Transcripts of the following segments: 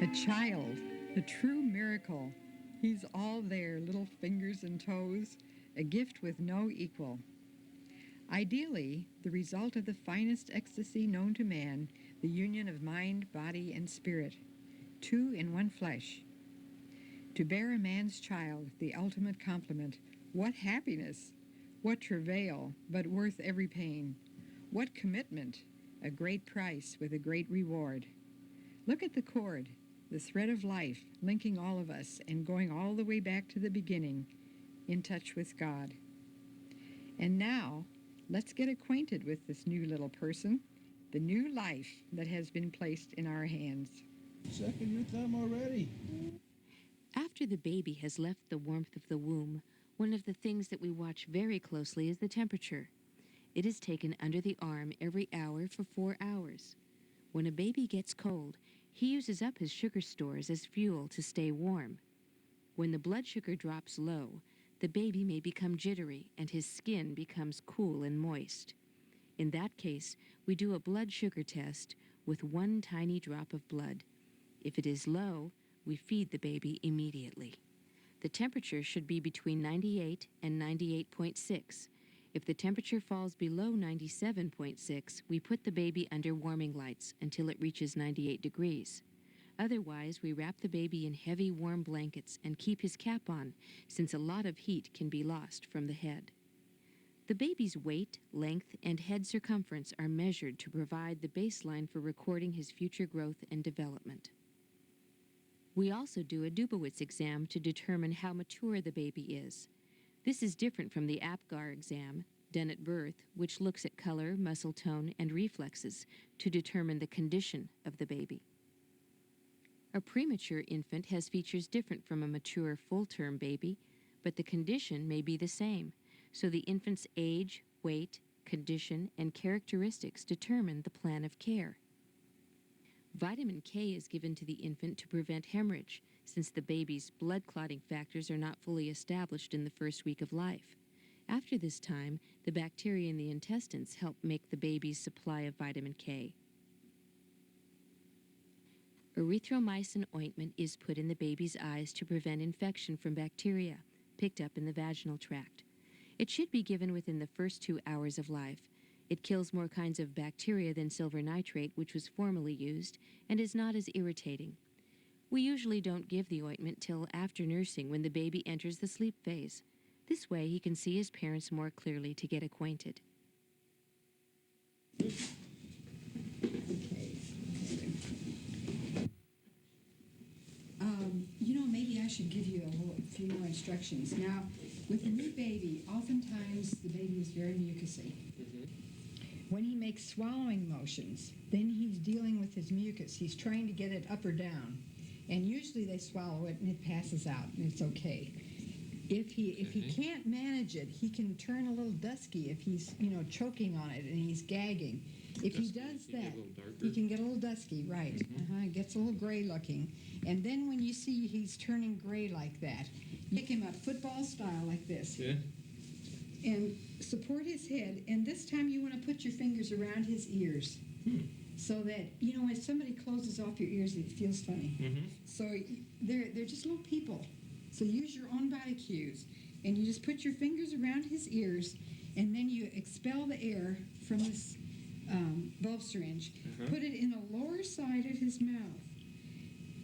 A child, a true miracle. He's all there, little fingers and toes, a gift with no equal. Ideally, the result of the finest ecstasy known to man, the union of mind, body, and spirit, two in one flesh. To bear a man's child, the ultimate compliment. What happiness! What travail, but worth every pain! What commitment! A great price with a great reward. Look at the cord, the thread of life, linking all of us and going all the way back to the beginning, in touch with God. And now, let's get acquainted with this new little person, the new life that has been placed in our hands. Second your thumb already. After the baby has left the warmth of the womb, one of the things that we watch very closely is the temperature. It is taken under the arm every hour for 4 hours. When a baby gets cold, he uses up his sugar stores as fuel to stay warm. When the blood sugar drops low, the baby may become jittery and his skin becomes cool and moist. In that case, we do a blood sugar test with 1 tiny drop of blood. If it is low, we feed the baby immediately. The temperature should be between 98 and 98.6. If the temperature falls below 97.6, we put the baby under warming lights until it reaches 98 degrees. Otherwise, we wrap the baby in heavy warm blankets and keep his cap on, since a lot of heat can be lost from the head. The baby's weight, length, and head circumference are measured to provide the baseline for recording his future growth and development. We also do a Dubowitz exam to determine how mature the baby is. This is different from the APGAR exam, done at birth, which looks at color, muscle tone, and reflexes to determine the condition of the baby. A premature infant has features different from a mature full-term baby, but the condition may be the same, so the infant's age, weight, condition, and characteristics determine the plan of care. Vitamin K is given to the infant to prevent hemorrhage, since the baby's blood clotting factors are not fully established in the first week of life. After this time, the bacteria in the intestines help make the baby's supply of vitamin K. Erythromycin ointment is put in the baby's eyes to prevent infection from bacteria picked up in the vaginal tract. It should be given within the first 2 hours of life. It kills more kinds of bacteria than silver nitrate, which was formerly used, and is not as irritating. We usually don't give the ointment till after nursing, when the baby enters the sleep phase. This way he can see his parents more clearly to get acquainted. Maybe I should give you a few more instructions. Now, with a new baby, oftentimes the baby is very mucousy. When he makes swallowing motions, then he's dealing with his mucus. He's trying to get it up or down. And usually they swallow it and it passes out and it's okay. If he can't manage it, he can turn a little dusky if he's, choking on it and he's gagging. If he does that, he can get a little dusky, right. It gets a little gray looking. And then when you see he's turning gray like that, you pick him up football style like this. Yeah. And support his head. And this time you want to put your fingers around his ears. So that, when somebody closes off your ears, it feels funny. So they're just little people. So use your own body cues. And you just put your fingers around his ears, and then you expel the air from this bulb syringe. Put it in the lower side of his mouth,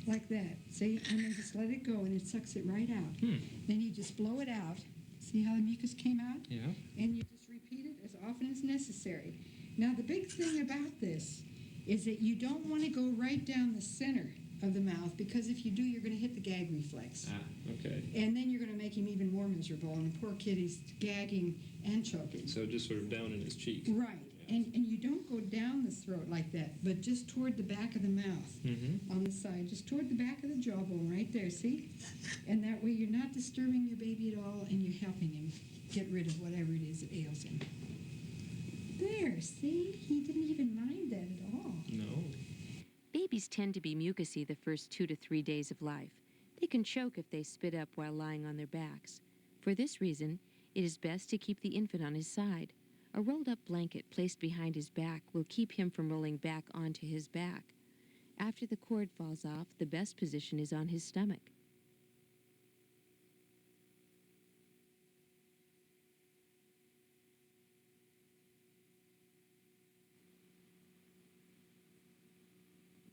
like that. See? And then just let it go, and it sucks it right out. Then you just blow it out. See how the mucus came out? Yeah. And you just repeat it as often as necessary. Now, the big thing about this is that you don't want to go right down the center of the mouth, because if you do, you're going to hit the gag reflex. Okay. And then you're going to make him even more miserable. And the poor kid, he's gagging and choking. So just sort of down in his cheek. Right. And you don't go down the throat like that, but just toward the back of the mouth, on the side, just toward the back of the jawbone right there, see? And that way you're not disturbing your baby at all, and you're helping him get rid of whatever it is that ails him. There, see? He didn't even mind that at all. No. Babies tend to be mucousy the first 2 to 3 days of life. They can choke if they spit up while lying on their backs. For this reason, it is best to keep the infant on his side. A rolled-up blanket placed behind his back will keep him from rolling back onto his back. After the cord falls off, the best position is on his stomach.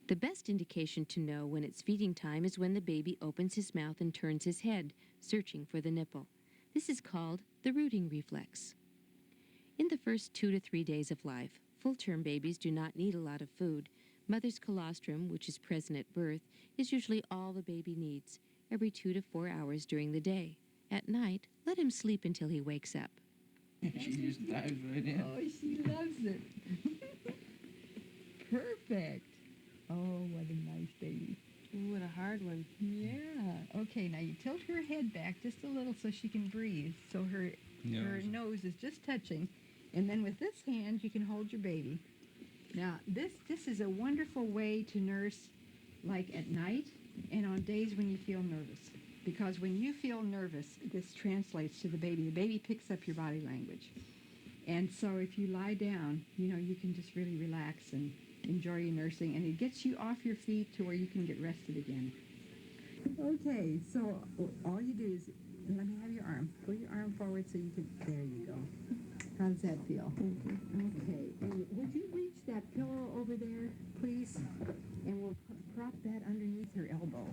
The best indication to know when it's feeding time is when the baby opens his mouth and turns his head, searching for the nipple. This is called the rooting reflex. In the first 2 to 3 days of life, full-term babies do not need a lot of food. Mother's colostrum, which is present at birth, is usually all the baby needs, every 2 to 4 hours during the day. At night, let him sleep until he wakes up. She just dives right in. Oh, she loves it. Perfect. Oh, what a nice baby. Ooh, what a hard one. Yeah. Okay, now you tilt her head back just a little so she can breathe. So her nose is just touching. And then with this hand, you can hold your baby. Now, this is a wonderful way to nurse, like at night and on days when you feel nervous. Because when you feel nervous, this translates to the baby. The baby picks up your body language. And so if you lie down, you can just really relax and enjoy your nursing. And it gets you off your feet to where you can get rested again. Okay, so all you do is, let me have your arm. Pull your arm forward so you can, there you go. How does that feel? Okay, and would you reach that pillow over there, please? And we'll prop that underneath her elbow.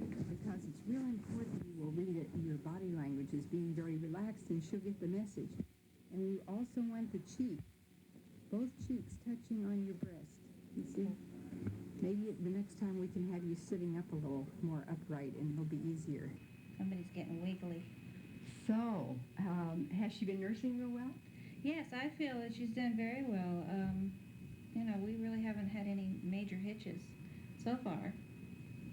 Because it's real important you will read it. Your body language is being very relaxed and she'll get the message. And we also want the cheek, both cheeks touching on your breast. You see? Maybe the next time we can have you sitting up a little more upright and it'll be easier. Somebody's getting wiggly. So, has she been nursing real well? Yes, I feel that she's done very well. We really haven't had any major hitches so far.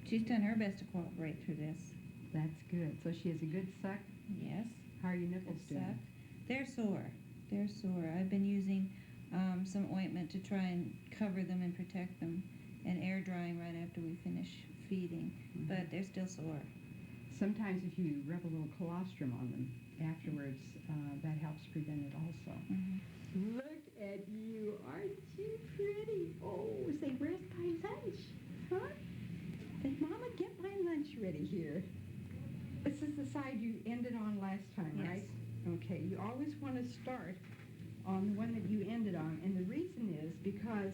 She's done her best to cooperate through this. That's good. So she has a good suck? Yes. How are your nipples Good doing? suck. They're sore. They're sore. I've been using some ointment to try and cover them and protect them, and air drying right after we finish feeding. Mm-hmm. But they're still sore. Sometimes if you rub a little colostrum on them afterwards, that helps prevent it also. Mm-hmm. Look at you. Aren't you pretty? Oh, say, where's my lunch? Huh? And Mama, get my lunch ready here. This is the side you ended on last time, Yes. right? Okay, you always want to start on the one that you ended on. And the reason is because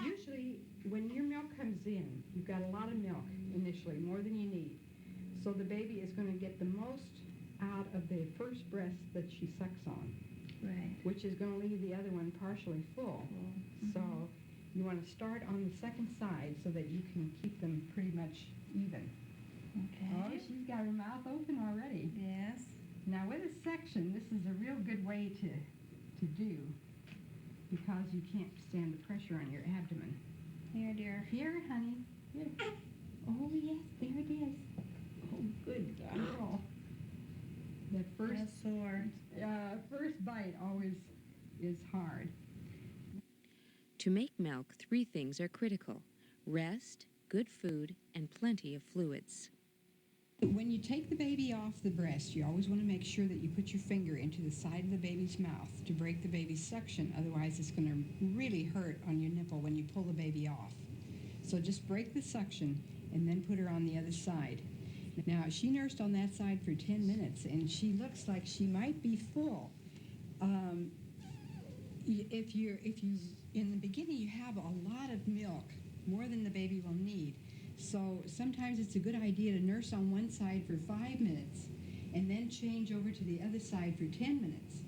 usually when your milk comes in, you've got a lot of milk initially, more than you need. So the baby is going to get the most out of the first breast that she sucks on, Right. which is going to leave the other one partially full. Mm-hmm. So you want to start on the second side so that you can keep them pretty much even. Okay. Oh, she's got her mouth open already. Yes. Now with a section, this is a real good way to do because you can't stand the pressure on your abdomen. Here, dear. Here, honey. Here. Oh, yes, there it is. Oh, good girl. The That's sore. first bite always is hard. To make milk, 3 things are critical: rest, good food, and plenty of fluids. When you take the baby off the breast, you always want to make sure that you put your finger into the side of the baby's mouth to break the baby's suction. Otherwise, it's going to really hurt on your nipple when you pull the baby off. So just break the suction and then put her on the other side. Now, she nursed on that side for 10 minutes, and she looks like she might be full. If you in the beginning, you have a lot of milk, more than the baby will need. So sometimes it's a good idea to nurse on one side for 5 minutes and then change over to the other side for 10 minutes.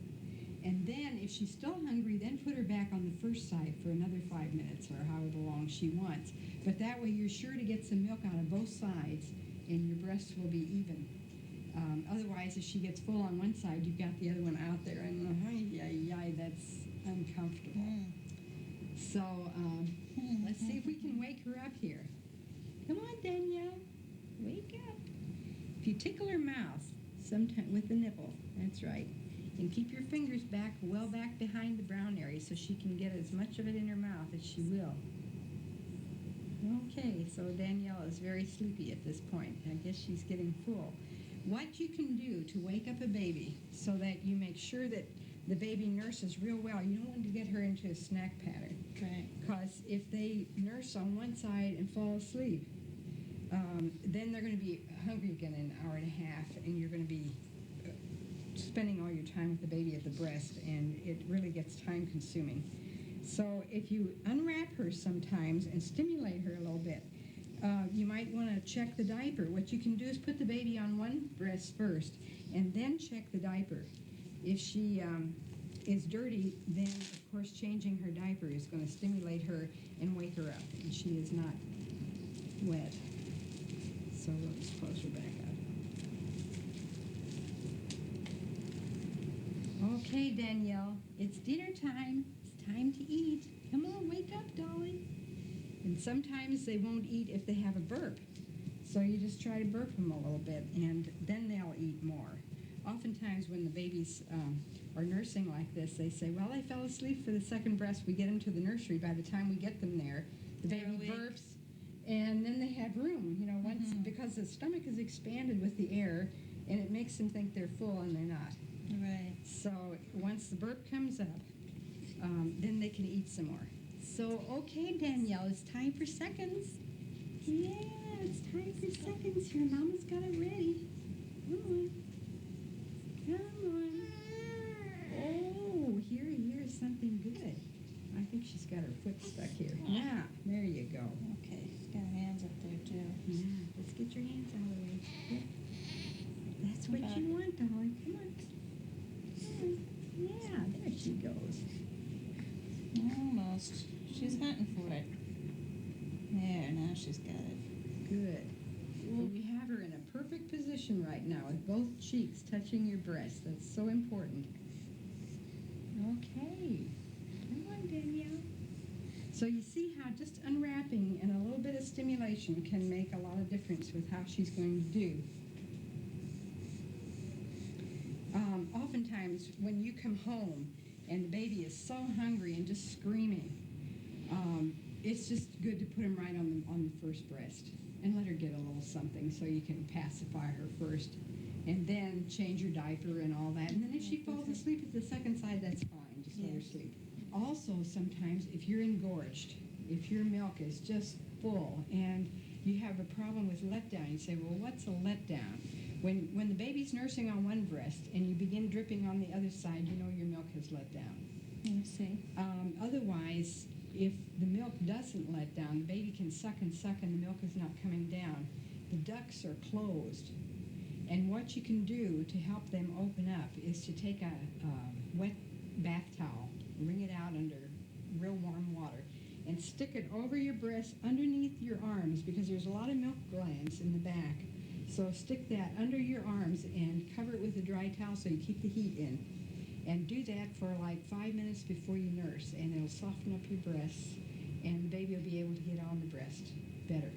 And then if she's still hungry, then put her back on the first side for another 5 minutes or however long she wants. But that way you're sure to get some milk out of both sides and your breasts will be even. Otherwise, if she gets full on one side, you've got the other one out there, and that's uncomfortable. So let's see if we can wake her up here. Come on, Danielle. Wake up. If you tickle her mouth sometime with the nipple, that's right, and keep your fingers back, well back behind the brown area so she can get as much of it in her mouth as she will. Okay, so Danielle is very sleepy at this point. I guess she's getting full. What you can do to wake up a baby so that you make sure that the baby nurses real well, you don't want to get her into a snack pattern. Right. Because if they nurse on one side and fall asleep, then they're going to be hungry again in an hour and a half, and you're going to be spending all your time with the baby at the breast, and it really gets time consuming. So if you unwrap her sometimes and stimulate her a little bit, you might want to check the diaper. What you can do is put the baby on one breast first and then check the diaper. If she is dirty, then of course changing her diaper is going to stimulate her and wake her up, and she is not wet. So we'll just close her back up. Okay, Danielle, it's dinner time. It's time to eat. Come on, wake up, darling. And sometimes they won't eat if they have a burp. So you just try to burp them a little bit, and then they'll eat more. Oftentimes when the babies are nursing like this, they say, well, I fell asleep for the second breast. We get them to the nursery. By the time we get them there, the They're baby awake. burps, and then they have room, once because the stomach is expanded with the air, and it makes them think they're full, and they're not. Right. So once the burp comes up, then they can eat some more. So, okay, Danielle, it's time for seconds. Yeah, it's time for seconds. Your mama's got it ready. Come on. Come on. Oh, here's something good. I think she's got her foot stuck here. Yeah, there you go. Okay, she's got her hands up there too. Yeah, let's get your hands out of the way. Yeah. That's what Okay. you want, darling. Come on. Yeah, there she goes. Almost. She's hunting for it. There, now she's got it. Good. Well, we have her in a perfect position right now with both cheeks touching your breast. That's so important. Okay. Come on, Danielle. So you see how just unwrapping and a little bit of stimulation can make a lot of difference with how she's going to do. Oftentimes, when you come home and the baby is so hungry and just screaming, it's just good to put him right on the first breast and let her get a little something so you can pacify her first, and then change your diaper and all that. And then if she falls asleep at the second side, that's fine. Just let her Yes. sleep. Also, sometimes if you're engorged, if your milk is just full and you have a problem with letdown, you say, well, what's a letdown? When the baby's nursing on one breast and you begin dripping on the other side, you know your milk has let down. Let me see. Otherwise, if the milk doesn't let down, the baby can suck and suck and the milk is not coming down. The ducts are closed. And what you can do to help them open up is to take a wet bath towel, wring it out under real warm water, and stick it over your breast underneath your arms, because there's a lot of milk glands in the back. So stick that under your arms and cover it with a dry towel so you keep the heat in. And do that for like 5 minutes before you nurse, and it'll soften up your breasts, and the baby will be able to get on the breast better.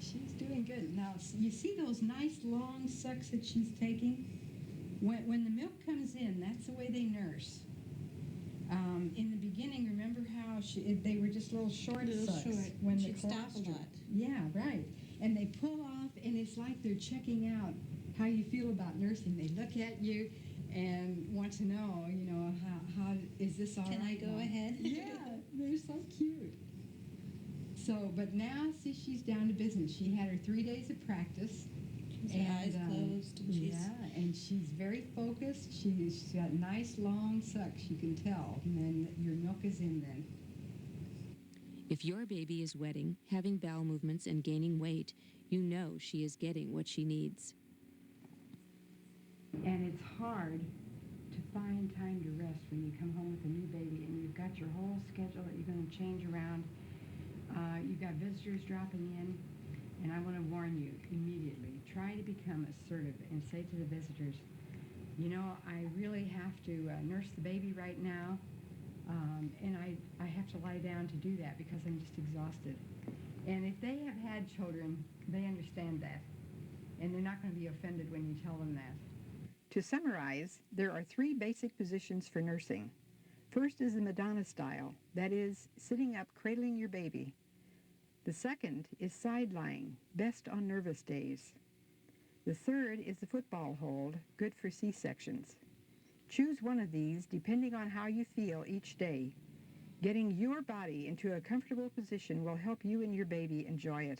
She's doing good. Now, you see those nice long sucks that she's taking? When the milk comes in, that's the way they nurse. In the beginning, remember how they were just little short Little sucks? short. When She'd the stop a colostrum. lot. Yeah, right. And they pull off, and it's like they're checking out how you feel about nursing. They look at you and want to know, how is this all right? Can I go now? ahead? Yeah, they're so cute. So, but now, see, she's down to business. She had her 3 days of practice. She's eyes closed, and she's and she's very focused. She's got nice long sucks, you can tell. And then your milk is in then. If your baby is wetting, having bowel movements, and gaining weight, you know she is getting what she needs. And it's hard to find time to rest when you come home with a new baby and you've got your whole schedule that you're going to change around. You've got visitors dropping in, and I want to warn you immediately. Try to become assertive and say to the visitors, I really have to nurse the baby right now, and I have to lie down to do that because I'm just exhausted. And if they have had children, they understand that, and they're not going to be offended when you tell them that. To summarize, there are 3 basic positions for nursing. First is the Madonna style, that is, sitting up cradling your baby. The second is side lying, best on nervous days. The third is the football hold, good for C-sections. Choose one of these depending on how you feel each day. Getting your body into a comfortable position will help you and your baby enjoy it.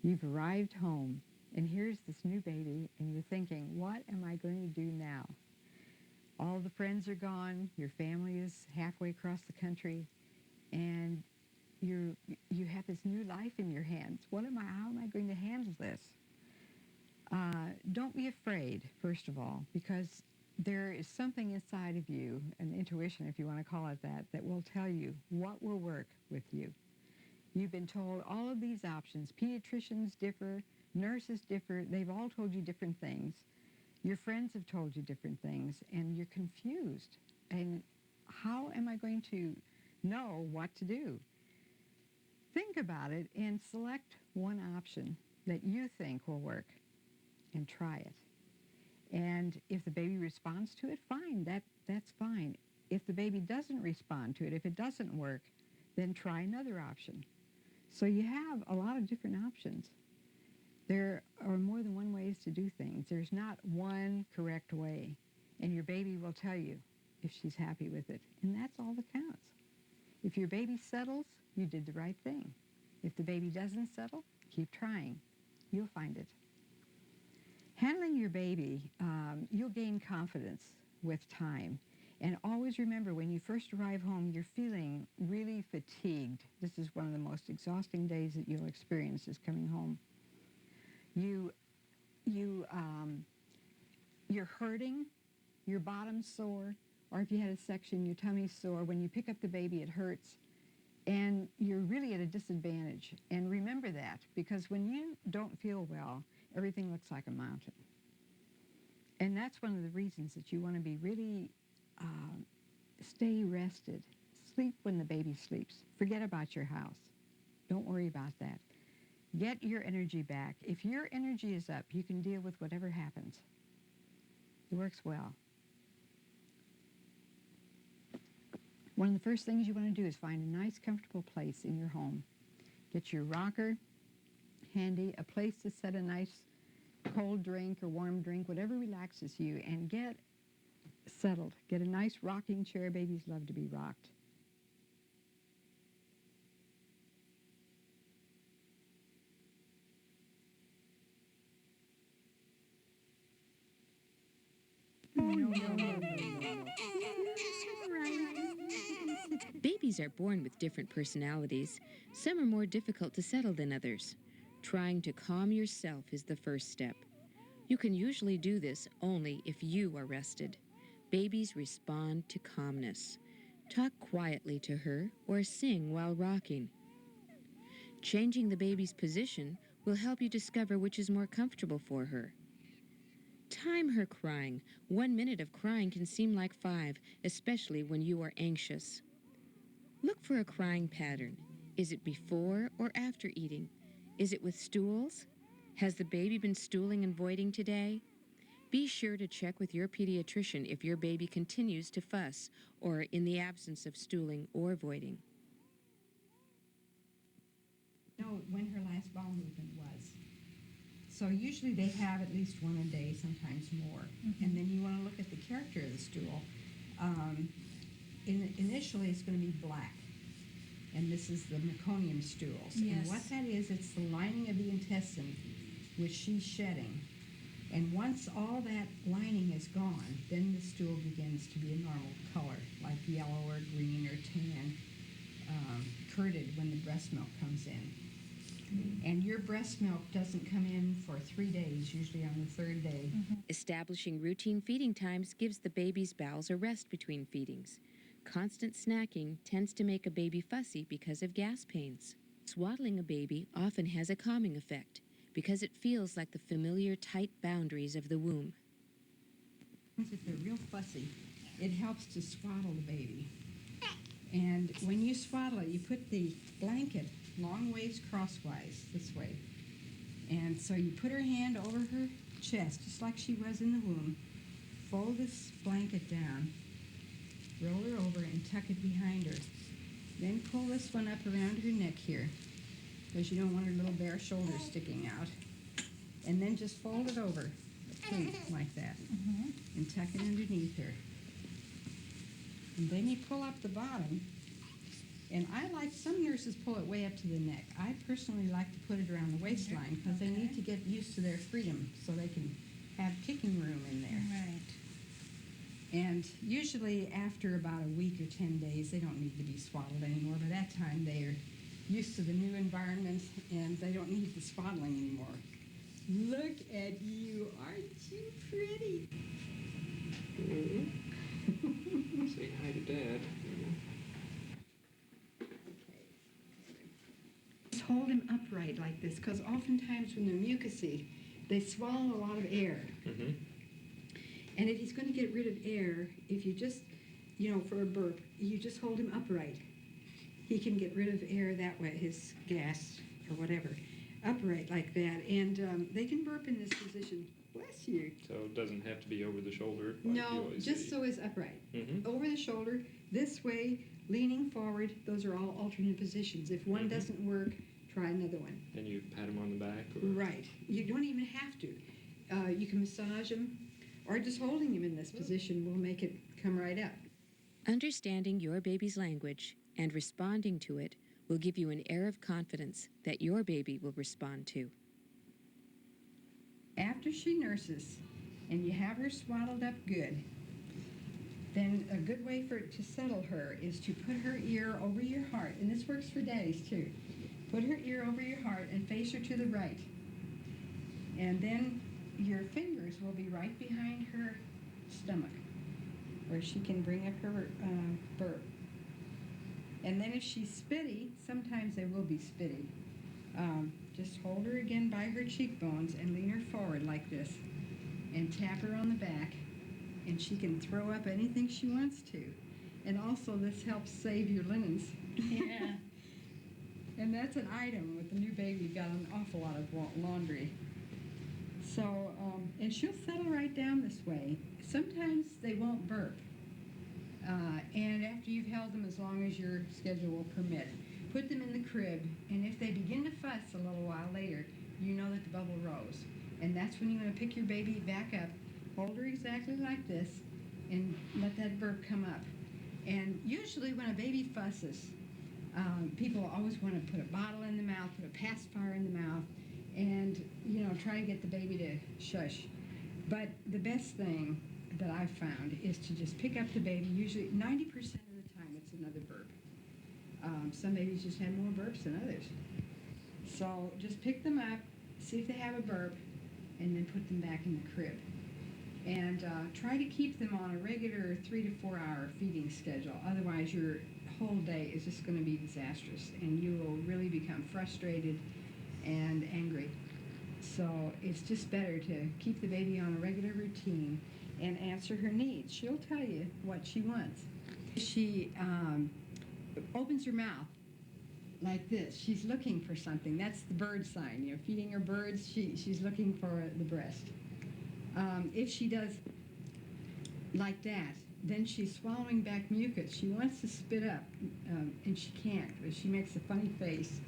You've arrived home, and here's this new baby, and you're thinking, what am I going to do now? All the friends are gone, your family is halfway across the country, and you have this new life in your hands. How am I going to handle this? Don't be afraid, first of all, because there is something inside of you, an intuition, if you want to call it that, that will tell you what will work with you. You've been told all of these options. Pediatricians differ, nurses differ. They've all told you different things. Your friends have told you different things, and you're confused. And how am I going to know what to do? Think about it and select one option that you think will work and try it. And if the baby responds to it, fine, that's fine. If the baby doesn't respond to it, if it doesn't work, then try another option. So you have a lot of different options. There are more than one ways to do things. There's not one correct way. And your baby will tell you if she's happy with it. And that's all that counts. If your baby settles, you did the right thing. If the baby doesn't settle, keep trying. You'll find it. Handling your baby, you'll gain confidence with time. And always remember, when you first arrive home, you're feeling really fatigued. This is one of the most exhausting days that you'll experience, is coming home. You're hurting, your bottom's sore, or if you had a section, your tummy's sore. When you pick up the baby, it hurts. And you're really at a disadvantage. And remember that, because when you don't feel well, everything looks like a mountain. And that's one of the reasons that you want to be really stay rested. Sleep when the baby sleeps. Forget about your house. Don't worry about that. Get your energy back. If your energy is up, you can deal with whatever happens. It works well. One of the first things you want to do is find a nice, comfortable place in your home. Get your rocker handy, a place to set a nice cold drink or warm drink, whatever relaxes you, and get settled. Get a nice rocking chair. Babies love to be rocked. Babies are born with different personalities. Some are more difficult to settle than others. Trying to calm yourself is the first step. You can usually do this only if you are rested. Babies respond to calmness. Talk quietly to her or sing while rocking. Changing the baby's position will help you discover which is more comfortable for her. Time her crying. 1 minute of crying can seem like 5, especially when you are anxious. Look for a crying pattern. Is it before or after eating? Is it with stools? Has the baby been stooling and voiding today? Be sure to check with your pediatrician if your baby continues to fuss or in the absence of stooling or voiding. Know when her last bowel movement was. So usually they have at least one a day, sometimes more. Mm-hmm. And then you want to look at the character of the stool. Initially, it's going to be black. and this is the meconium stools. Yes. And what that is, it's the lining of the intestine which she's shedding. And once all that lining is gone, then the stool begins to be a normal color, like yellow or green or tan, curded when the breast milk comes in. And your breast milk doesn't come in for 3 days, usually on the 3rd day. Establishing routine feeding times gives the baby's bowels a rest between feedings. Constant snacking tends to make a baby fussy because of gas pains. Swaddling a baby often has a calming effect because it feels like the familiar tight boundaries of the womb. If they're real fussy, it helps to swaddle the baby. And when you swaddle it, you put the blanket long ways crosswise, this way. And so you put her hand over her chest, just like she was in the womb, fold this blanket down, roll her over, and tuck it behind her. Then pull this one up around her neck here, because you don't want her little bare shoulders sticking out. And then just fold it over, a plate like that, and tuck it underneath her. And then you pull up the bottom, and some nurses pull it way up to the neck. I personally like to put it around the waistline because they need to get used to their freedom so they can have kicking room in there. Right. And usually after about a week or 10 days, they don't need to be swaddled anymore. By that time, they are used to the new environment, and they don't need the swaddling anymore. Look at you. Aren't you pretty? Say hi to Dad. Just hold him upright like this, because oftentimes when they're mucousy, they swallow a lot of air. Mm-hmm. And if he's going to get rid of air, if you just, for a burp, you just hold him upright. He can get rid of air that way, his gas or whatever, upright like that. And they can burp in this position. Bless you. So it doesn't have to be over the shoulder. Like No, you always just say. so it's upright. Mm-hmm. Over the shoulder, this way, leaning forward. Those are all alternate positions. If one doesn't work, try another one. And you pat him on the back? Or? Right. You don't even have to. You can massage him, or just holding him in this position will make it come right up. Understanding your baby's language and responding to it will give you an air of confidence that your baby will respond to. After she nurses and you have her swaddled up good, then a good way to settle her is to put her ear over your heart. And this works for daddies too. Put her ear over your heart and face her to the right. And then your fingers will be right behind her stomach, where she can bring up her burp. And then if she's spitty, sometimes they will be spitty. Just hold her again by her cheekbones and lean her forward like this, and tap her on the back, and she can throw up anything she wants to. And also this helps save your linens. Yeah. And that's an item with the new baby. You've got an awful lot of laundry. So, and she'll settle right down this way. Sometimes they won't burp. And after you've held them as long as your schedule will permit, put them in the crib, and if they begin to fuss a little while later, you know that the bubble rose. And that's when you want to pick your baby back up, hold her exactly like this, and let that burp come up. And usually when a baby fusses, people always want to put a bottle in the mouth, put a pacifier in the mouth, and, try to get the baby to shush. But the best thing that I've found is to just pick up the baby. Usually 90% of the time it's another burp. Some babies just have more burps than others. So just pick them up, see if they have a burp, and then put them back in the crib. And try to keep them on a regular 3 to 4 hour feeding schedule. Otherwise your whole day is just going to be disastrous, and you will really become frustrated and angry. So it's just better to keep the baby on a regular routine and answer her needs. She'll tell you what she wants. She opens her mouth like this. She's looking for something. That's the bird sign. Feeding her birds, she's looking for the breast. If she does like that, then she's swallowing back mucus. She wants to spit up, and she can't, but she makes a funny face.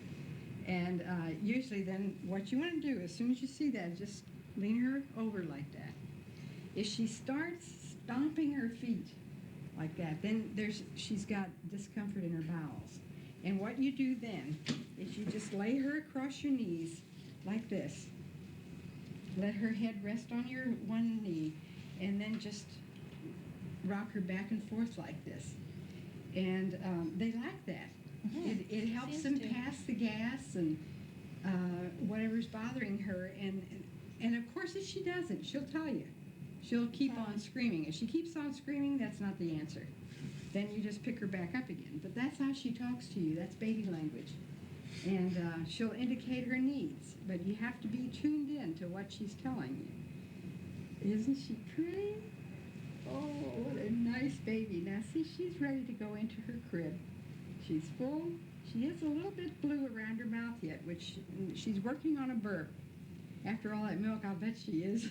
And usually then what you want to do, as soon as you see that, just lean her over like that. If she starts stomping her feet like that, then she's got discomfort in her bowels. And what you do then is you just lay her across your knees like this. Let her head rest on your one knee, and then just rock her back and forth like this. And they like that. It helps Seems them to. pass the gas and whatever's bothering her. And of course, if she doesn't, she'll tell you. She'll keep on screaming. If she keeps on screaming, that's not the answer. Then you just pick her back up again. But that's how she talks to you. That's baby language. And she'll indicate her needs. But you have to be tuned in to what she's telling you. Isn't she pretty? Oh, what a nice baby. Now, see, she's ready to go into her crib. She's full. She is a little bit blue around her mouth yet, which she's working on a burp. After all that milk, I'll bet she is.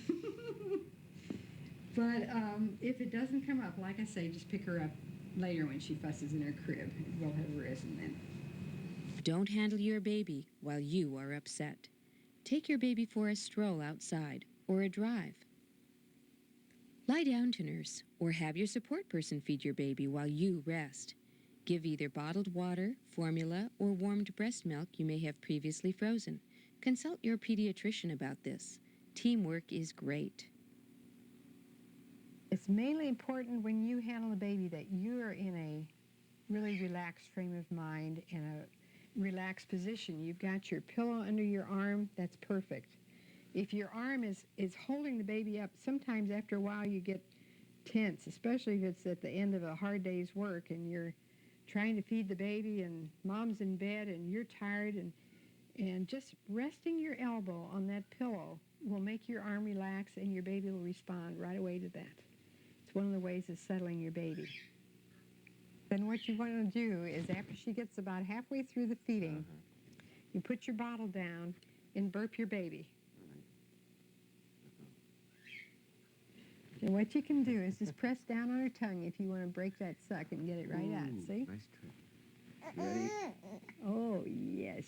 But if it doesn't come up, like I say, just pick her up later when she fusses in her crib. We'll have risen then. Don't handle your baby while you are upset. Take your baby for a stroll outside or a drive. Lie down to nurse or have your support person feed your baby while you rest. Give either bottled water, formula, or warmed breast milk you may have previously frozen. Consult your pediatrician about this. Teamwork is great. It's mainly important when you handle a baby that you are in a really relaxed frame of mind and a relaxed position. You've got your pillow under your arm, that's perfect. If your arm is holding the baby up, sometimes after a while you get tense, especially if it's at the end of a hard day's work and you're trying to feed the baby and mom's in bed and you're tired, and just resting your elbow on that pillow will make your arm relax and your baby will respond right away to that. It's one of the ways of settling your baby. Then what you want to do is after she gets about halfway through the feeding, you put your bottle down and burp your baby. And what you can do is just press down on her tongue if you want to break that suck and get it right out. See? Nice trick. Ready? Oh, yes.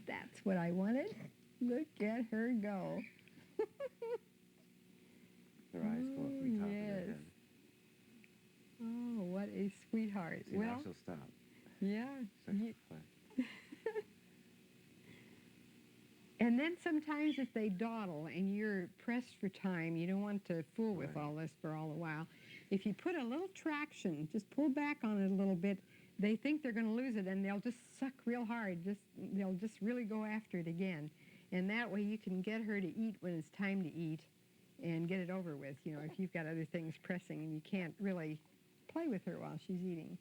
That's what I wanted. Look at her go. Her eyes go up the top of her Yes. head. Oh, what a sweetheart. See, now she'll stop. Yeah. Start to play. And then sometimes if they dawdle and you're pressed for time, you don't want to fool with all this for all the while. If you put a little traction, just pull back on it a little bit, they think they're going to lose it and they'll just suck real hard. They'll just really go after it again. And that way you can get her to eat when it's time to eat and get it over with. You know, if you've got other things pressing and you can't really play with her while she's eating.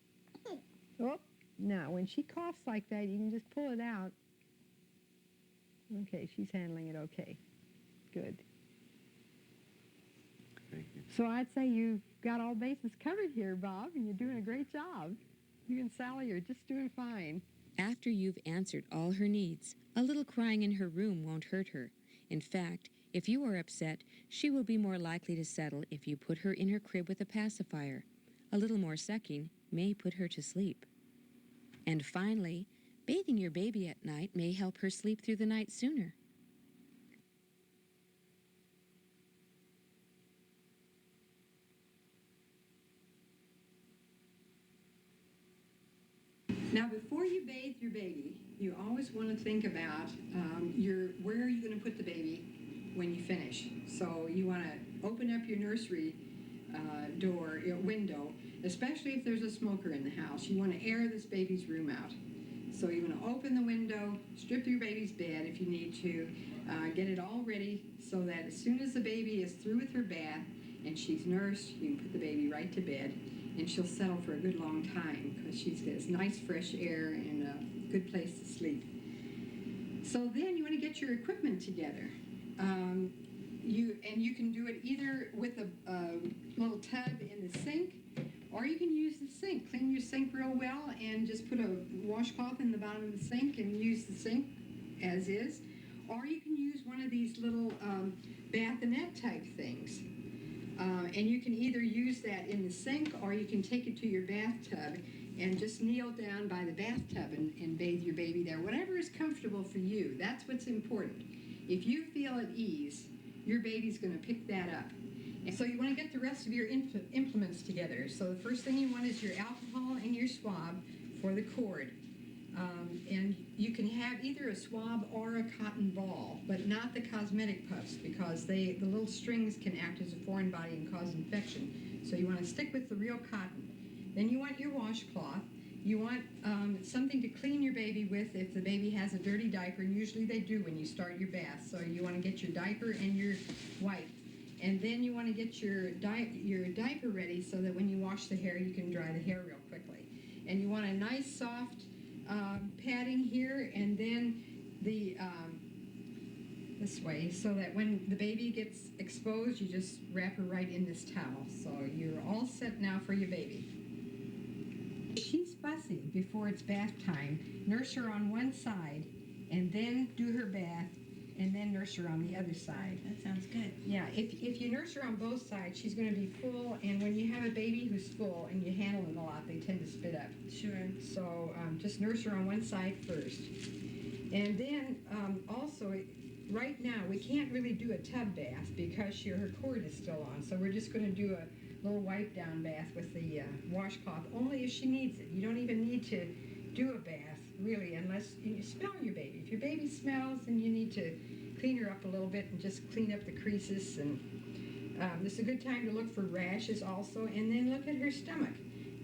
Oh, now when she coughs like that, you can just pull it out. Okay, she's handling it okay. Good. Thank you. So I'd say you've got all bases covered here, Bob, and you're doing a great job. You and Sally are just doing fine. After you've answered all her needs, a little crying in her room won't hurt her. In fact, if you are upset, she will be more likely to settle if you put her in her crib with a pacifier. A little more sucking may put her to sleep. And finally, bathing your baby at night may help her sleep through the night sooner. Now, before you bathe your baby, you always want to think about where are you going to put the baby when you finish. So you want to open up your nursery window, especially if there's a smoker in the house. You want to air this baby's room out. So you want to open the window, strip your baby's bed if you need to, get it all ready so that as soon as the baby is through with her bath and she's nursed, you can put the baby right to bed and she'll settle for a good long time because she's got this nice fresh air and a good place to sleep. So then you want to get your equipment together. You can do it either with a little tub in the sink, or you can use the sink. Clean your sink real well and just put a washcloth in the bottom of the sink and use the sink as is. Or you can use one of these little bassinet type things. And you can either use that in the sink or you can take it to your bathtub and just kneel down by the bathtub and bathe your baby there. Whatever is comfortable for you, that's what's important. If you feel at ease, your baby's going to pick that up. And so you want to get the rest of your implements together. So the first thing you want is your alcohol and your swab for the cord. And you can have either a swab or a cotton ball, but not the cosmetic puffs because the little strings can act as a foreign body and cause infection. So you want to stick with the real cotton. Then you want your washcloth. You want something to clean your baby with if the baby has a dirty diaper, and usually they do when you start your bath. So you want to get your diaper and your wipe. And then you want to get your diaper ready so that when you wash the hair, you can dry the hair real quickly. And you want a nice soft padding here, and then this way, so that when the baby gets exposed, you just wrap her right in this towel. So you're all set now for your baby. She's fussy before it's bath time. Nurse her on one side, and then do her bath, and then nurse her on the other side. That sounds good. Yeah, if you nurse her on both sides, she's going to be full, and when you have a baby who's full and you handle them a lot, they tend to spit up. Sure. So just nurse her on one side first. And then also, right now, we can't really do a tub bath because her cord is still on, so we're just going to do a little wipe down bath with the washcloth, only if she needs it. You don't even need to do a bath, really, unless you smell your baby. If your baby smells, then you need to clean her up a little bit and just clean up the creases. And this is a good time to look for rashes also, and then look at her stomach.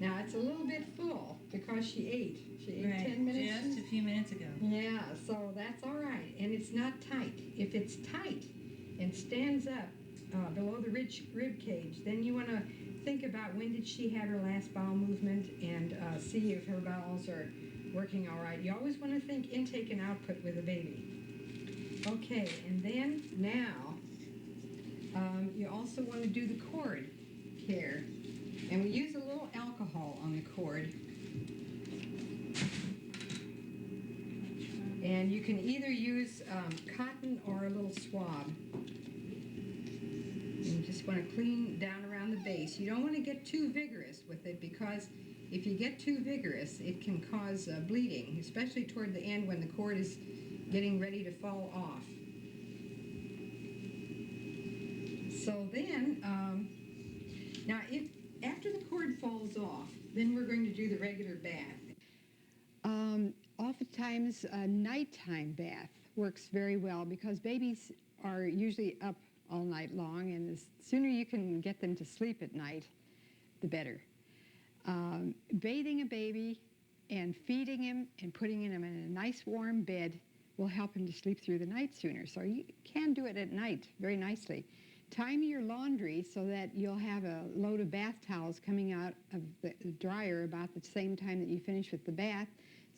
Now, it's a little bit full because she ate. She ate Right. 10 minutes. Just a few minutes ago. Yeah, so that's all right. And it's not tight. If it's tight and stands up below the rib cage, then you want to think about when did she have her last bowel movement and see if her bowels are working all right. You always want to think intake and output with a baby. Okay, and then now you also want to do the cord care. And we use a little alcohol on the cord. And you can either use cotton or a little swab. You just want to clean down around the base. You don't want to get too vigorous with it because if you get too vigorous, it can cause bleeding, especially toward the end when the cord is getting ready to fall off. So then, now after the cord falls off, then we're going to do the regular bath. Oftentimes, a nighttime bath works very well because babies are usually up all night long, and the sooner you can get them to sleep at night, the better. Bathing a baby and feeding him and putting him in a nice warm bed will help him to sleep through the night sooner. So you can do it at night very nicely. Time your laundry so that you'll have a load of bath towels coming out of the dryer about the same time that you finish with the bath,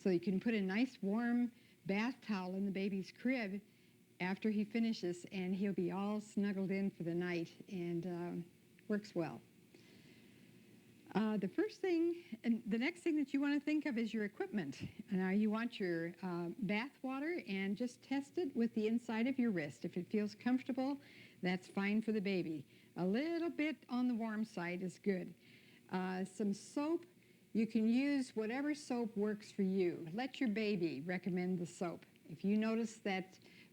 so you can put a nice warm bath towel in the baby's crib after he finishes, and he'll be all snuggled in for the night, and works well. The first thing, and the next thing that you want to think of is your equipment. Now you want your bath water, and just test it with the inside of your wrist. If it feels comfortable, that's fine for the baby. A little bit on the warm side is good. Some soap. You can use whatever soap works for you. Let your baby recommend the soap. If you notice that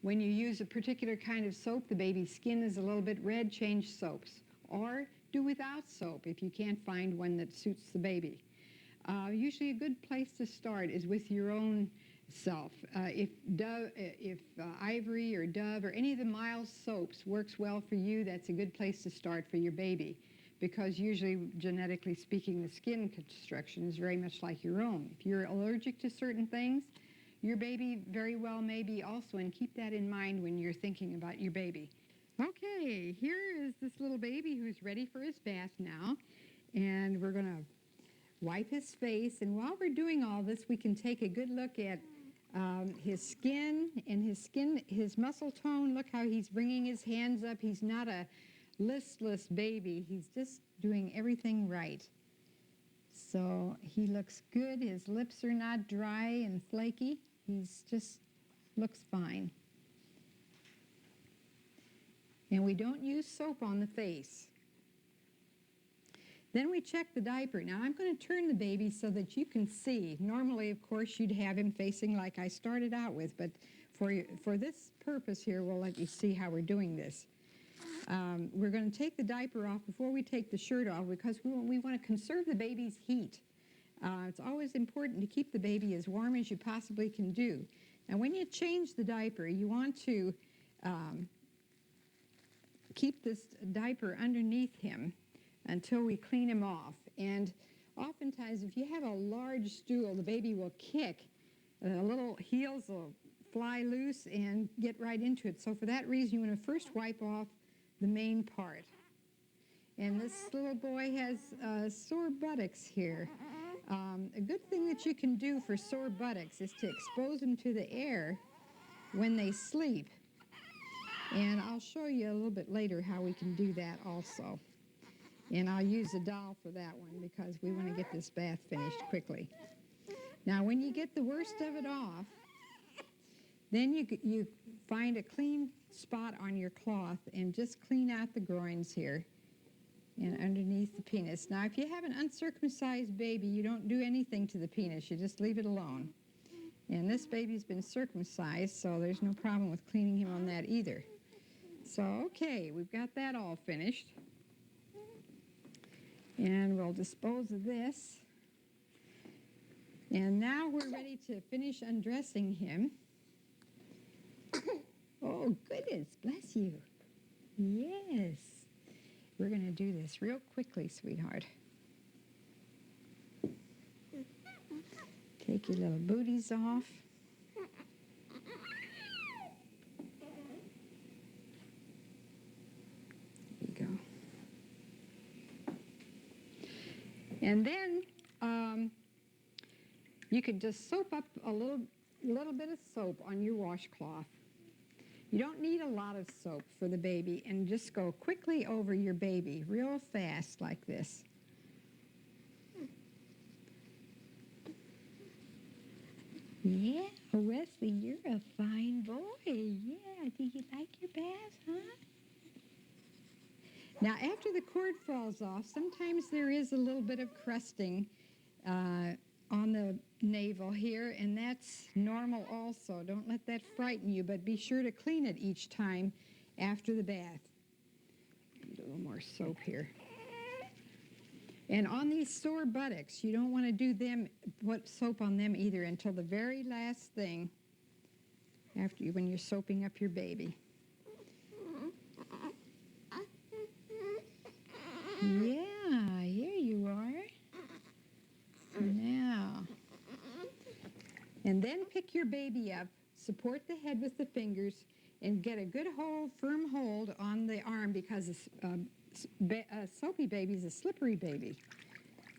when you use a particular kind of soap, the baby's skin is a little bit red, change soaps. Or do without soap if you can't find one that suits the baby. Usually a good place to start is with your own self. If Ivory or Dove or any of the mild soaps works well for you, that's a good place to start for your baby, because usually, genetically speaking, the skin construction is very much like your own. If you're allergic to certain things, your baby very well may be also, and keep that in mind when you're thinking about your baby. Okay, here is this little baby who's ready for his bath now, and we're going to wipe his face. And while we're doing all this, we can take a good look at his skin, and his muscle tone. Look how he's bringing his hands up. He's not a listless baby. He's just doing everything right. So he looks good. His lips are not dry and flaky. He's just looks fine. And we don't use soap on the face. Then we check the diaper. Now I'm going to turn the baby so that you can see. Normally, of course, you'd have him facing like I started out with, but for this purpose here, we'll let you see how we're doing this. We're going to take the diaper off before we take the shirt off, because we want to conserve the baby's heat. It's always important to keep the baby as warm as you possibly can do. Now, when you change the diaper, you want to keep this diaper underneath him until we clean him off. And oftentimes, if you have a large stool, the baby will kick. The little heels will fly loose and get right into it. So for that reason, you want to first wipe off the main part. And this little boy has sore buttocks here. A good thing that you can do for sore buttocks is to expose them to the air when they sleep. And I'll show you a little bit later how we can do that also. And I'll use a doll for that one because we want to get this bath finished quickly. Now, when you get the worst of it off, then you find a clean spot on your cloth and just clean out the groins here and underneath the penis. Now, if you have an uncircumcised baby, you don't do anything to the penis. You just leave it alone. And this baby's been circumcised, so there's no problem with cleaning him on that either. So, okay, we've got that all finished. And we'll dispose of this. And now we're ready to finish undressing him. Oh, goodness, bless you. Yes. We're going to do this real quickly, sweetheart. Take your little booties off. There you go. And then you could just soap up a little bit of soap on your washcloth. You don't need a lot of soap for the baby, and just go quickly over your baby, real fast like this. Yeah, Wesley, you're a fine boy. Yeah, do you like your bath, huh? Now, after the cord falls off, sometimes there is a little bit of crusting on the navel here, and that's normal also. Don't let that frighten you, but be sure to clean it each time after the bath. Need a little more soap here. And on these sore buttocks, you don't want to put soap on them either until the very last thing when you're soaping up your baby. Yeah, here you are. Now, and then pick your baby up, support the head with the fingers, and get a good firm hold on the arm because a soapy baby is a slippery baby.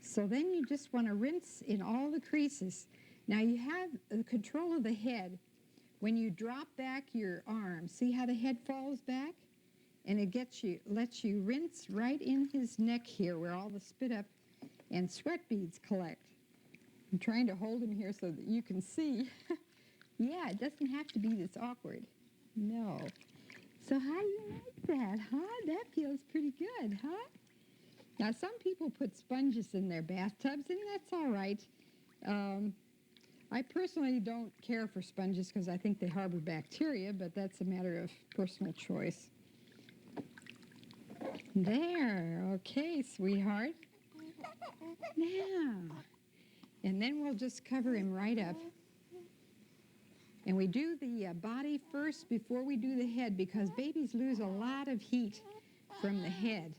So then you just want to rinse in all the creases. Now you have the control of the head. When you drop back your arm, see how the head falls back? And it lets you rinse right in his neck here where all the spit up and sweat beads collect. I'm trying to hold him here so that you can see. Yeah, it doesn't have to be this awkward. No. So how do you like that, huh? That feels pretty good, huh? Now, some people put sponges in their bathtubs, and that's all right. I personally don't care for sponges because I think they harbor bacteria, but that's a matter of personal choice. There. Okay, sweetheart. Now. And then we'll just cover him right up. And we do the body first before we do the head because babies lose a lot of heat from the head.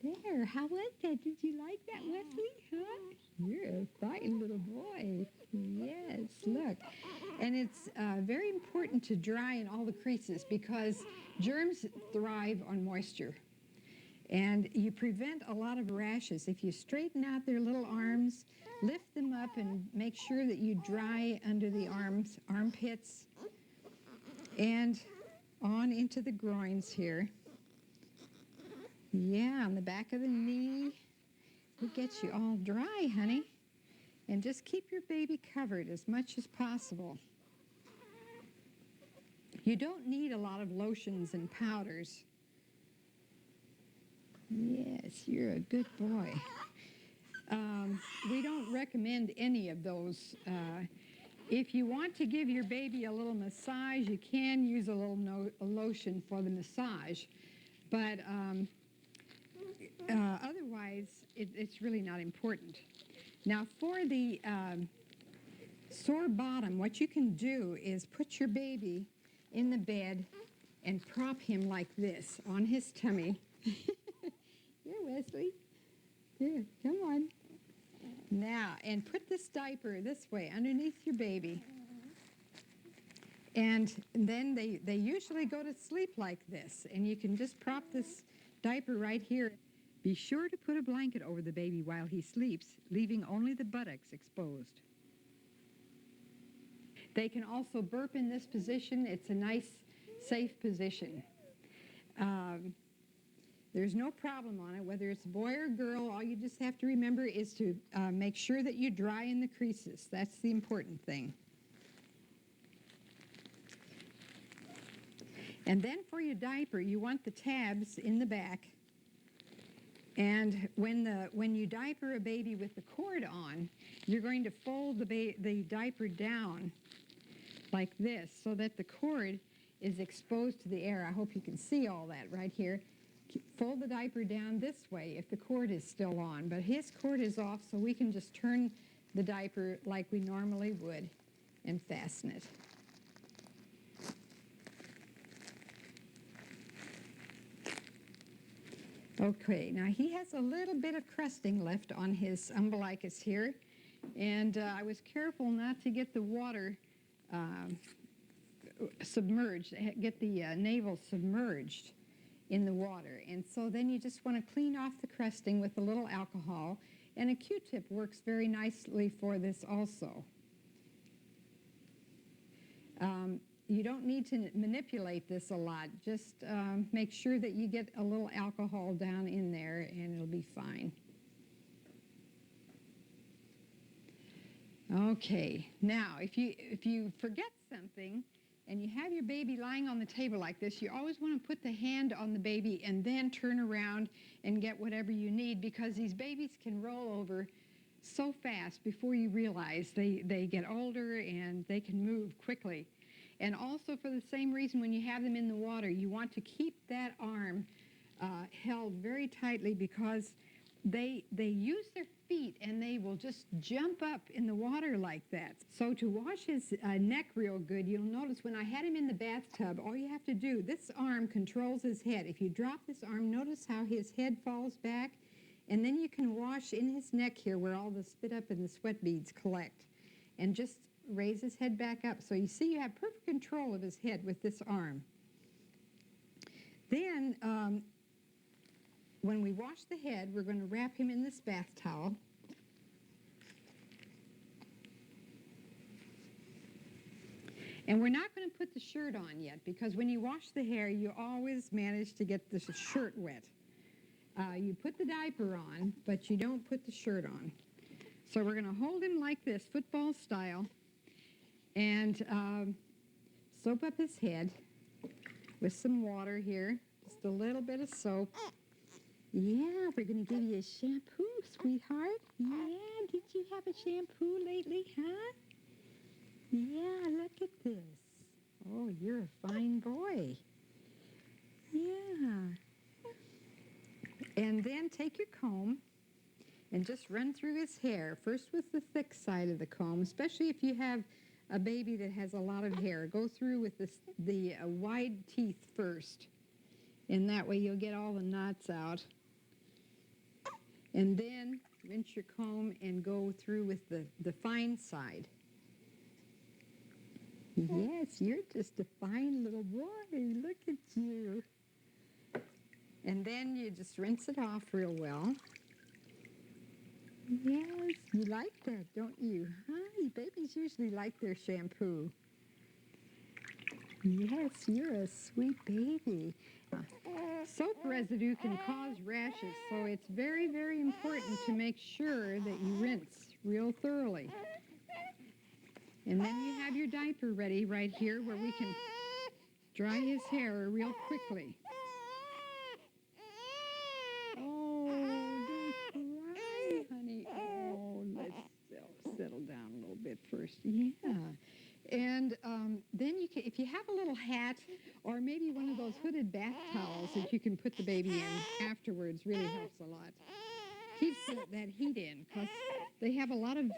There, how was that? Did you like that, Wesley? Huh? You're a fine little boy. Yes, look. And it's very important to dry in all the creases because germs thrive on moisture. And you prevent a lot of rashes. If you straighten out their little arms, lift them up and make sure that you dry under the armpits, and on into the groins here. Yeah, on the back of the knee. We'll get you all dry, honey. And just keep your baby covered as much as possible. You don't need a lot of lotions and powders. Yes, you're a good boy. We don't recommend any of those. If you want to give your baby a little massage, you can use a little lotion for the massage. But otherwise, it's really not important. Now, for the sore bottom, what you can do is put your baby in the bed and prop him like this on his tummy. Here, Wesley. Here, come on. Now, and put this diaper this way underneath your baby. And then they usually go to sleep like this. And you can just prop this diaper right here. Be sure to put a blanket over the baby while he sleeps, leaving only the buttocks exposed. They can also burp in this position. It's a nice, safe position. There's no problem on it, whether it's a boy or girl. All you just have to remember is to make sure that you dry in the creases. That's the important thing. And then for your diaper, you want the tabs in the back. And when you diaper a baby with the cord on, you're going to fold the diaper down like this so that the cord is exposed to the air. I hope you can see all that right here. Fold the diaper down this way if the cord is still on, but his cord is off, so we can just turn the diaper like we normally would and fasten it. Okay, now he has a little bit of crusting left on his umbilicus here, and I was careful not to get the water submerged, get the navel submerged in the water. And so then you just want to clean off the crusting with a little alcohol, and a Q-tip works very nicely for this also. You don't need to manipulate this a lot. Just make sure that you get a little alcohol down in there and it'll be fine. Okay, now if you forget something and you have your baby lying on the table like this, you always want to put the hand on the baby and then turn around and get whatever you need, because these babies can roll over so fast before you realize. They get older and they can move quickly. And also for the same reason, when you have them in the water, you want to keep that arm held very tightly, because they use their feet and they will just jump up in the water like that. So to wash his neck real good, you'll notice when I had him in the bathtub, all you have to do, this arm controls his head. If you drop this arm, notice how his head falls back, and then you can wash in his neck here where all the spit up and the sweat beads collect, and just raise his head back up. So you see you have perfect control of his head with this arm. Then when we wash the head, we're going to wrap him in this bath towel. And we're not going to put the shirt on yet, because when you wash the hair, you always manage to get the shirt wet. You put the diaper on, but you don't put the shirt on. So we're going to hold him like this, football style, and soap up his head with some water here, just a little bit of soap. Yeah, we're going to give you a shampoo, sweetheart. Yeah, did you have a shampoo lately, huh? Yeah, look at this. Oh, you're a fine boy. Yeah. And then take your comb and just run through his hair, first with the thick side of the comb, especially if you have a baby that has a lot of hair. Go through with the wide teeth first, and that way you'll get all the knots out. And then rinse your comb and go through with the fine side. Yes, you're just a fine little boy. Look at you. And then you just rinse it off real well. Yes, you like that, don't you? Huh? Babies usually like their shampoo. Yes, you're a sweet baby. Soap residue can cause rashes, so it's very, very important to make sure that you rinse real thoroughly. And then you have your diaper ready right here where we can dry his hair real quickly. Oh, don't cry, honey. Oh, let's settle down a little bit first. Yeah. And then you can, if you have a little hat or maybe one of those hooded bath towels that you can put the baby in afterwards, really helps a lot. keeps that heat in, because they have a lot of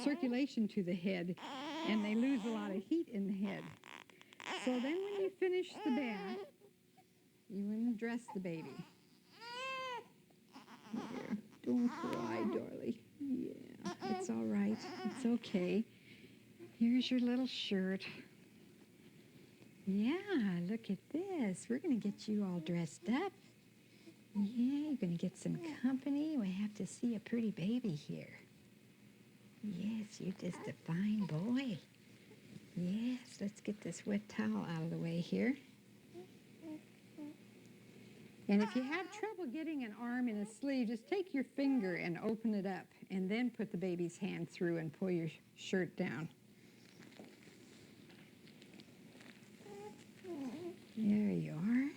circulation to the head, and they lose a lot of heat in the head. So then when you finish the bath, you undress the baby. Here, don't cry, darling. Yeah, it's all right. It's okay. Here's your little shirt. Yeah, look at this. We're going to get you all dressed up. Yeah, you're going to get some company. We have to see a pretty baby here. Yes, you're just a fine boy. Yes, let's get this wet towel out of the way here. And if you have trouble getting an arm in a sleeve, just take your finger and open it up, and then put the baby's hand through and pull your shirt down. There you are.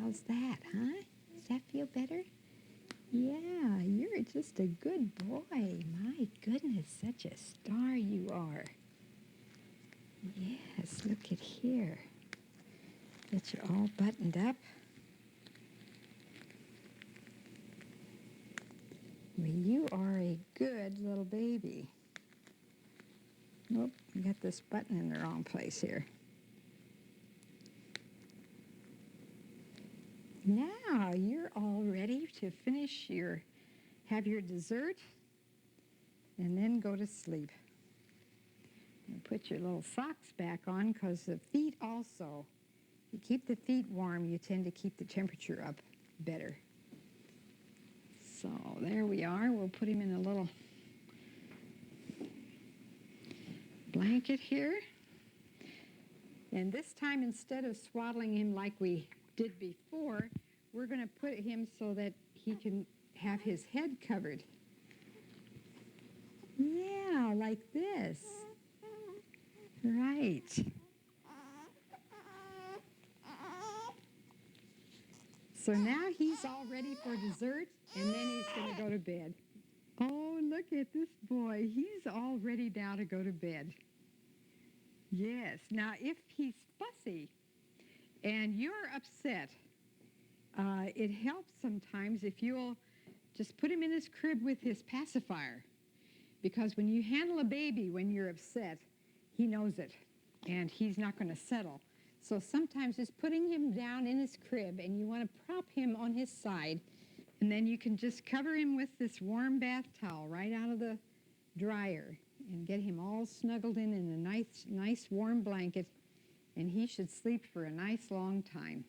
How's that, huh? Does that feel better? Yeah, you're just a good boy. My goodness, such a star you are. Yes, look at here. Get you all buttoned up. Well, you are a good little baby. Nope, I got this button in the wrong place here. Now you're all ready to have your dessert and then go to sleep. And put your little socks back on, because the feet also, if you keep the feet warm, you tend to keep the temperature up better. So there we are. We'll put him in a little blanket here. And this time, instead of swaddling him like we did before, we're going to put him so that he can have his head covered. Yeah, like this. Right. So now he's all ready for dessert, and then he's going to go to bed. Oh, look at this boy. He's all ready now to go to bed. Yes. Now, if he's fussy and you're upset, it helps sometimes if you'll just put him in his crib with his pacifier. Because when you handle a baby when you're upset, he knows it, and he's not going to settle. So sometimes just putting him down in his crib, and you want to prop him on his side, and then you can just cover him with this warm bath towel right out of the dryer and get him all snuggled in a nice warm blanket, and he should sleep for a nice long time.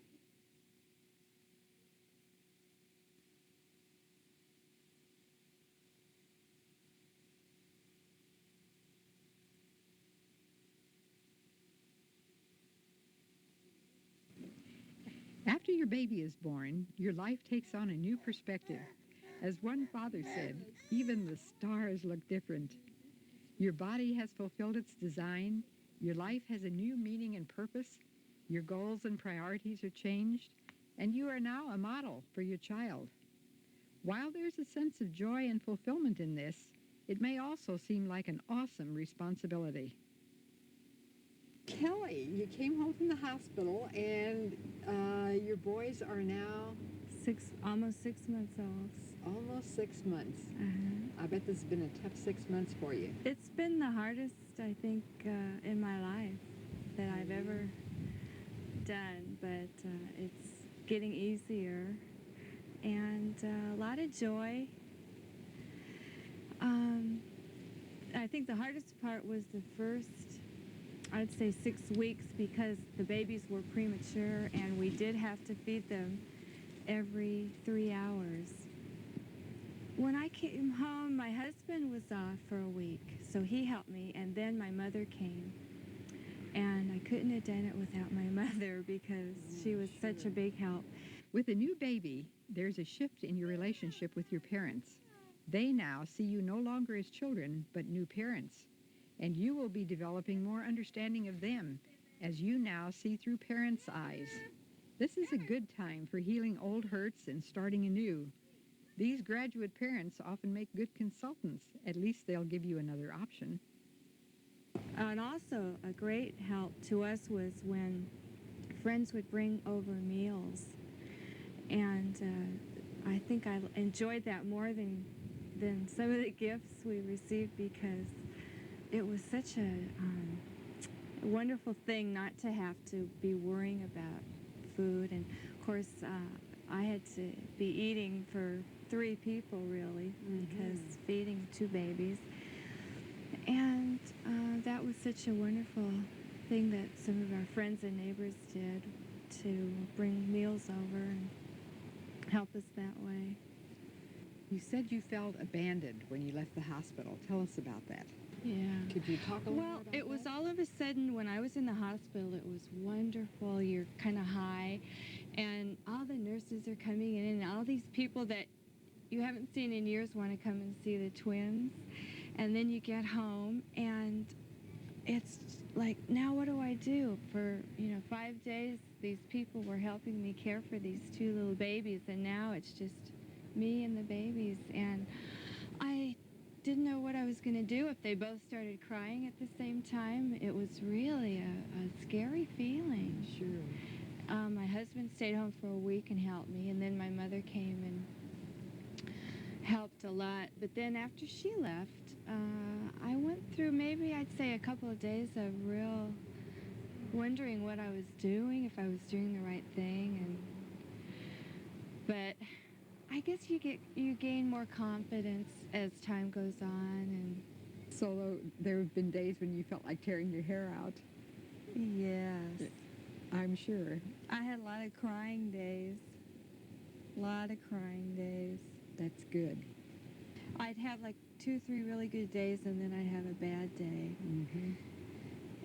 After your baby is born, your life takes on a new perspective. As one father said, even the stars look different. Your body has fulfilled its design. Your life has a new meaning and purpose. Your goals and priorities are changed, and you are now a model for your child. While there's a sense of joy and fulfillment in this, it may also seem like an awesome responsibility. Kelly, you came home from the hospital, and your boys are now Almost 6 months old. almost 6 months. Uh-huh. I bet this has been a tough 6 months for you. It's been the hardest, I think, in my life that I've ever done, but it's getting easier, and a lot of joy. I think the hardest part was the first, I'd say, 6 weeks, because the babies were premature and we did have to feed them every 3 hours. When I came home, my husband was off for a week, so he helped me, and then my mother came. And I couldn't have done it without my mother, because she was such a big help. With a new baby, there's a shift in your relationship with your parents. They now see you no longer as children, but new parents. And you will be developing more understanding of them as you now see through parents' eyes. This is a good time for healing old hurts and starting anew. These graduate parents often make good consultants. At least they'll give you another option. And also, a great help to us was when friends would bring over meals. And I think I enjoyed that more than some of the gifts we received, because it was such a wonderful thing not to have to be worrying about food. And of course, I had to be eating for 3 people, really, because feeding 2 babies. And that was such a wonderful thing that some of our friends and neighbors did, to bring meals over and help us that way. You said you felt abandoned when you left the hospital. Tell us about that. Yeah. Could you talk a little Well, more about it was that? all of a sudden when I was in the hospital, it was wonderful. You're kind of high, and all the nurses are coming in, and all these people that you haven't seen in years want to come and see the twins. And then you get home, and it's like, now what do I do? For 5 days, these people were helping me care for these 2 little babies, and now it's just me and the babies. And I didn't know what I was going to do if they both started crying at the same time. It was really a scary feeling. Sure. My husband stayed home for a week and helped me, and then my mother came and helped a lot. But then after she left, I went through, maybe I'd say, a couple of days of real wondering what I was doing, if I was doing the right thing. But I guess you gain more confidence as time goes on. And So there have been days when you felt like tearing your hair out, yes, I'm sure. I had a lot of crying days. That's good. I'd have like 2, 3 really good days, and then I'd have a bad day. Mm-hmm.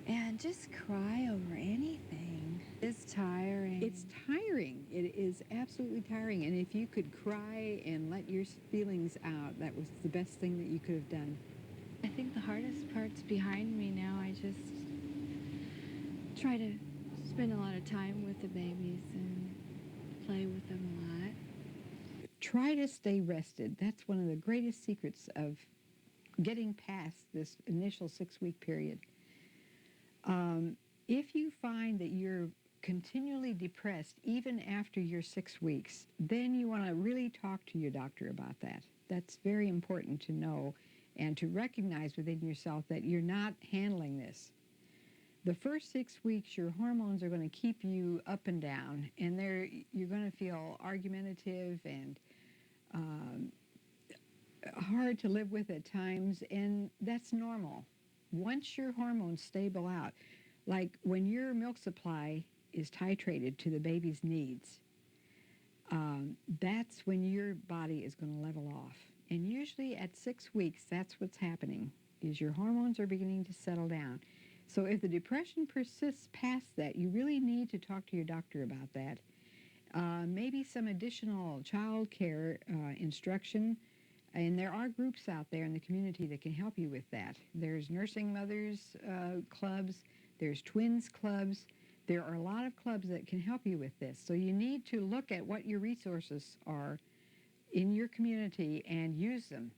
And just cry over anything. It's tiring. It's tiring. It is absolutely tiring. And if you could cry and let your feelings out, that was the best thing that you could have done. I think the hardest part's behind me now. I just try to spend a lot of time with the babies and play with them a lot. Try to stay rested. That's one of the greatest secrets of getting past this initial 6-week period. If you find that you're continually depressed even after your 6 weeks, then you want to really talk to your doctor about that. That's very important to know and to recognize within yourself that you're not handling this. The first 6 weeks, your hormones are going to keep you up and down, and you're going to feel argumentative and hard to live with at times, and that's normal. Once your hormones stable out, like when your milk supply is titrated to the baby's needs, that's when your body is going to level off. And usually at 6 weeks, that's what's happening, is your hormones are beginning to settle down. So if the depression persists past that, you really need to talk to your doctor about that. Maybe some additional child care instruction. And there are groups out there in the community that can help you with that. There's nursing mothers clubs. There's twins clubs. There are a lot of clubs that can help you with this. So you need to look at what your resources are in your community and use them.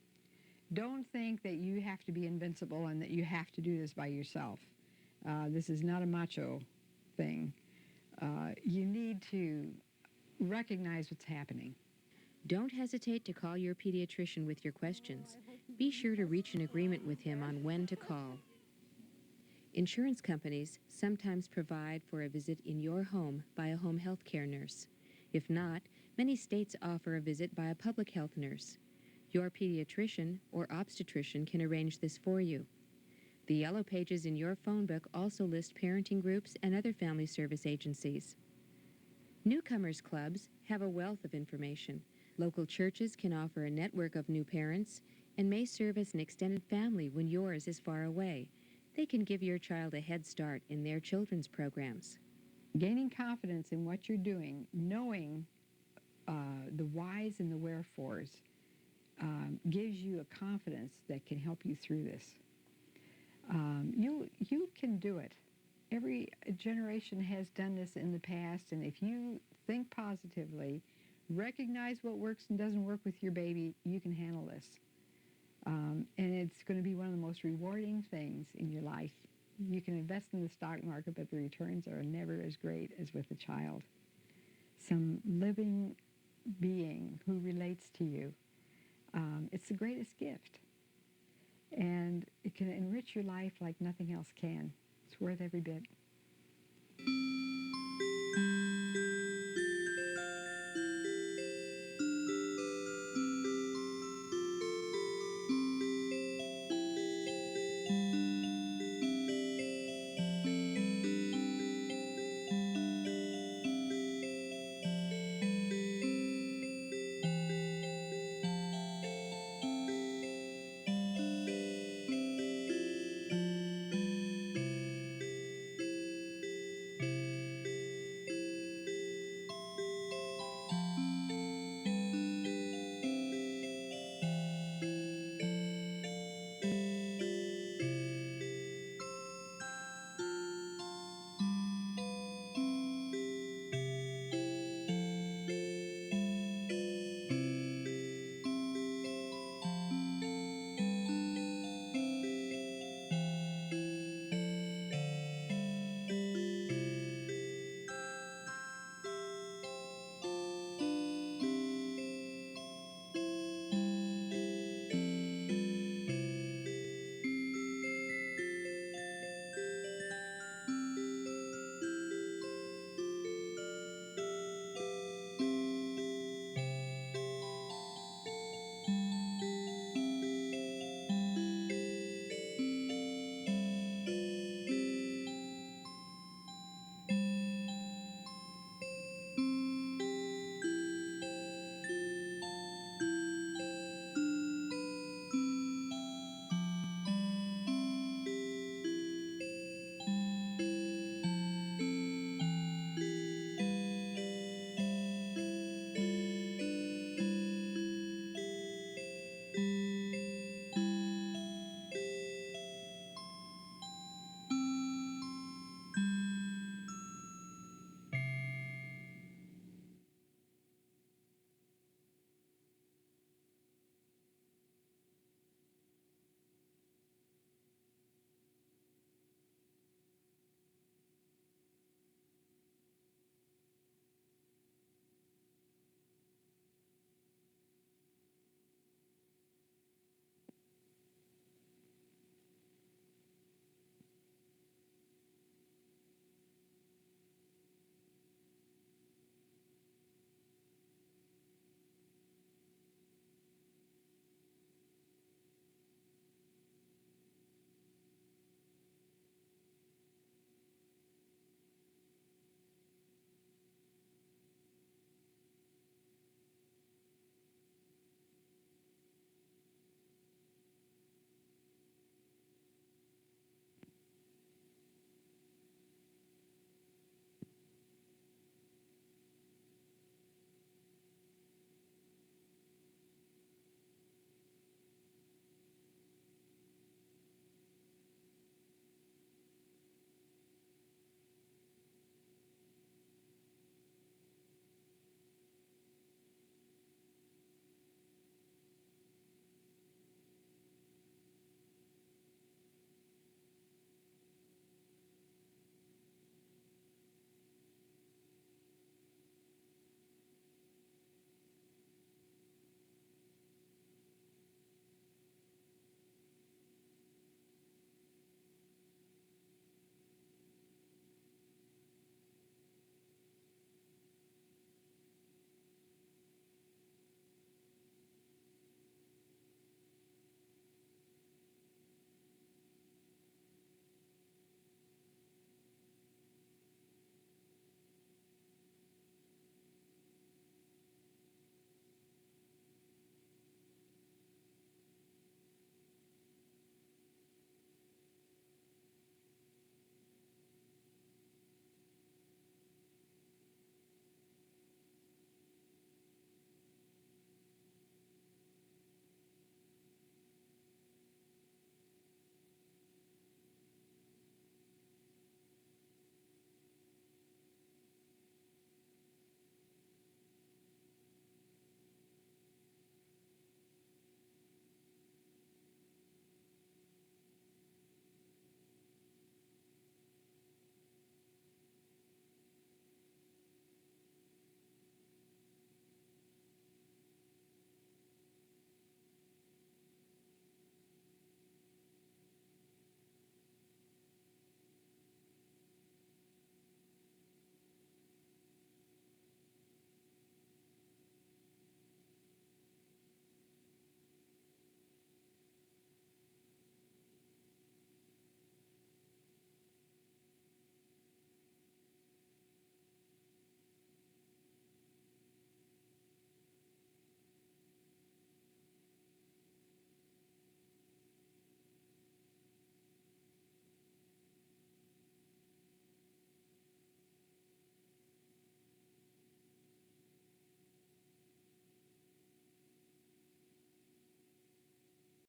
Don't think that you have to be invincible and that you have to do this by yourself. This is not a macho thing. You need to recognize what's happening. Don't hesitate to call your pediatrician with your questions. Be sure to reach an agreement with him on when to call. Insurance companies sometimes provide for a visit in your home by a home health care nurse. If not, many states offer a visit by a public health nurse. Your pediatrician or obstetrician can arrange this for you. The yellow pages in your phone book also list parenting groups and other family service agencies. Newcomers clubs have a wealth of information. Local churches can offer a network of new parents and may serve as an extended family when yours is far away. They can give your child a head start in their children's programs. Gaining confidence in what you're doing, knowing the whys and the wherefores, gives you a confidence that can help you through this. You can do it. Every generation has done this in the past, and if you think positively, recognize what works and doesn't work with your baby, you can handle this. And it's going to be one of the most rewarding things in your life. You can invest in the stock market, but the returns are never as great as with a child. Some living being who relates to you. It's the greatest gift. And it can enrich your life like nothing else can. It's worth every bit.